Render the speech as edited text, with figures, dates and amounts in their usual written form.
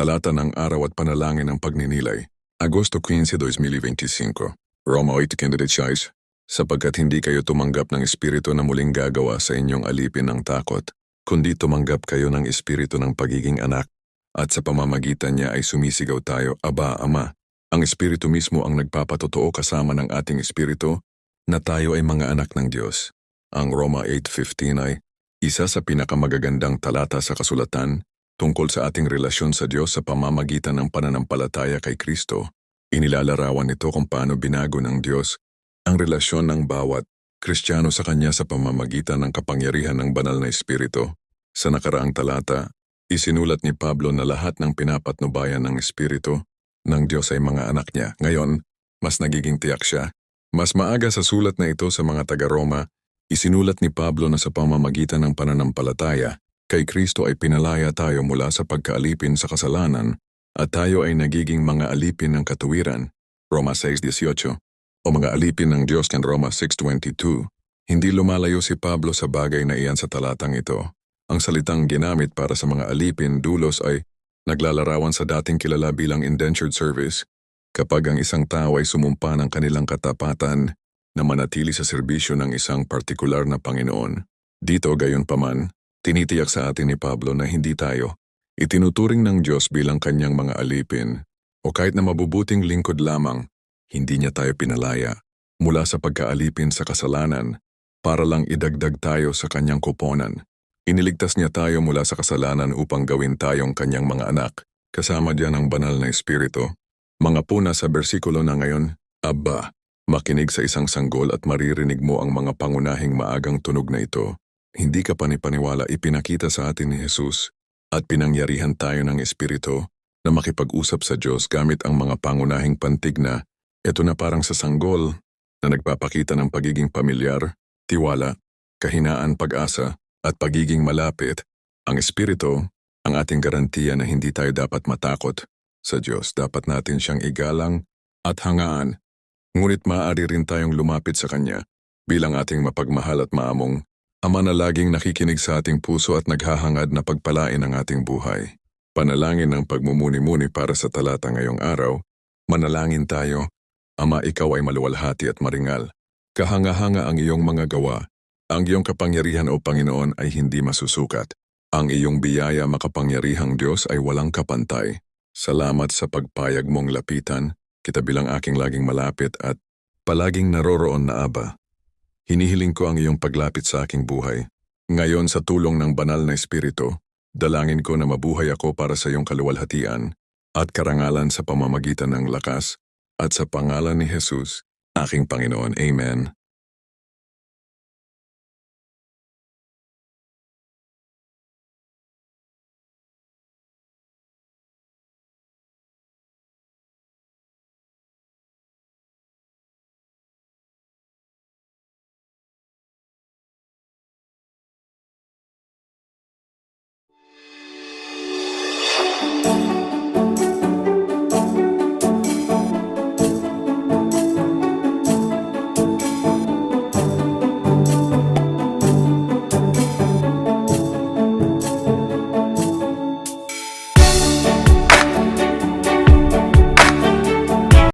Talata ng araw at panalangin ng pagninilay. Agosto 15, 2025. Roma 8:16. Sapagkat hindi kayo tumanggap ng espiritu na muling gagawa sa inyong alipin ng takot, kundi tumanggap kayo ng espiritu ng pagiging anak, at sa pamamagitan niya ay sumisigaw tayo, Aba, Ama. Ang espiritu mismo ang nagpapatotoo kasama ng ating espiritu na tayo ay mga anak ng Diyos. Ang Roma 8:15 ay isa sa pinakamagagandang talata sa kasulatan tungkol sa ating relasyon sa Diyos sa pamamagitan ng pananampalataya kay Kristo. Inilalarawan nito kung paano binago ng Diyos ang relasyon ng bawat Kristiyano sa Kanya sa pamamagitan ng kapangyarihan ng banal na Espiritu. Sa nakaraang talata, isinulat ni Pablo na lahat ng pinapatnubayan ng Espiritu ng Diyos ay mga anak niya. Ngayon, mas nagiging tiyak siya. Mas maaga sa sulat na ito sa mga taga-Roma, isinulat ni Pablo na sa pamamagitan ng pananampalataya, kay Kristo ay pinalaya tayo mula sa pagkaalipin sa kasalanan at tayo ay nagiging mga alipin ng katuwiran. Roma 6:18. O mga alipin ng Diyos ng Roma 6:22. Hindi lumalayo si Pablo sa bagay na iyan sa talatang ito. Ang salitang ginamit para sa mga alipin dulos ay naglalarawan sa dating kilala bilang indentured service. Kapag ang isang tao ay sumumpa ng kanilang katapatan na manatili sa serbisyo ng isang partikular na Panginoon. Dito gayunpaman, tinitiyak sa atin ni Pablo na hindi tayo itinuturing ng Diyos bilang kanyang mga alipin o kahit na mabubuting lingkod lamang, hindi niya tayo pinalaya mula sa pagkaalipin sa kasalanan para lang idagdag tayo sa kanyang kuponan. Iniligtas niya tayo mula sa kasalanan upang gawin tayong kanyang mga anak, kasama diyan ang banal na Espiritu. Mga puna sa bersikulo na ngayon, Abba, makinig sa isang sanggol at maririnig mo ang mga pangunahing maagang tunog na ito. Hindi ka panipaniwala ipinakita sa atin ni Jesus at pinangyarihan tayo ng Espiritu na makipag-usap sa Diyos gamit ang mga pangunahing pantig na ito na parang sa sanggol na nagpapakita ng pagiging pamilyar, tiwala, kahinaan, pag-asa at pagiging malapit. Ang Espiritu, ang ating garantiya na hindi tayo dapat matakot sa Diyos. Dapat natin siyang igalang at hangaan. Ngunit maaari rin tayong lumapit sa Kanya bilang ating mapagmahal at maamong Ama na laging nakikinig sa ating puso at naghahangad na pagpalain ang ating buhay. Panalangin ng pagmumuni-muni para sa talata ngayong araw. Manalangin tayo. Ama, ikaw ay maluwalhati at maringal. Kahanga-hanga ang iyong mga gawa. Ang iyong kapangyarihan o Panginoon ay hindi masusukat. Ang iyong biyaya makapangyarihang Diyos ay walang kapantay. Salamat sa pagpayag mong lapitan, kita bilang aking laging malapit at palaging naroroon na Aba. Hinihiling ko ang iyong paglapit sa aking buhay. Ngayon sa tulong ng banal na Espiritu, dalangin ko na mabuhay ako para sa iyong kaluwalhatian at karangalan sa pamamagitan ng lakas at sa pangalan ni Jesus, aking Panginoon. Amen.